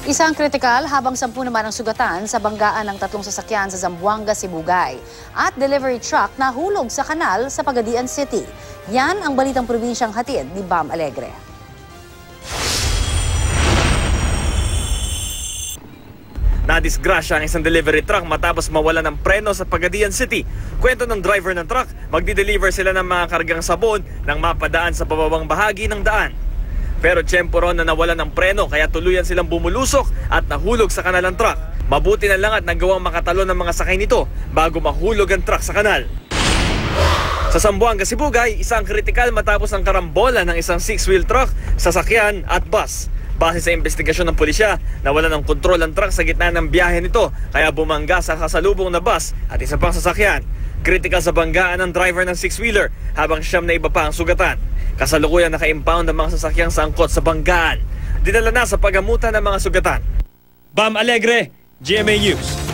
Isang kritikal habang 10 naman ang sugatan sa banggaan ng 3 sasakyan sa Zamboanga, Sibugay. At delivery truck na hulog sa kanal sa Pagadian City. Yan ang balitang probinsyang hatid ni Bam Alegre. Nadisgrasya ang isang delivery truck matapos mawala ng preno sa Pagadian City. Kwento ng driver ng truck, magdi-deliver sila ng mga kargang sabon nang mapadaan sa pababang bahagi ng daan. Pero tiyempo ron na nawala ng preno kaya tuluyan silang bumulusok at nahulog sa kanal ang truck. Mabuti na lang at nagawang makatalo ng mga sakay nito bago mahulog ang truck sa kanal. Sa Zamboanga, Sibugay, isang kritikal matapos ang karambola ng isang 6-wheel truck, sasakyan at bus. Base sa investigasyon ng pulisya, nawala ng kontrol ang truck sa gitna ng biyahe nito kaya bumangga sa kasalubong na bus at isa pang sasakyan. Kritikal sa banggaan ng driver ng 6-wheeler habang siyam na iba pa ang sugatan. Kasalukuyang naka-impound ang mga sasakyang sangkot sa banggaan. Dinala na sa pagamutan ng mga sugatan. Bam Alegre, GMA News.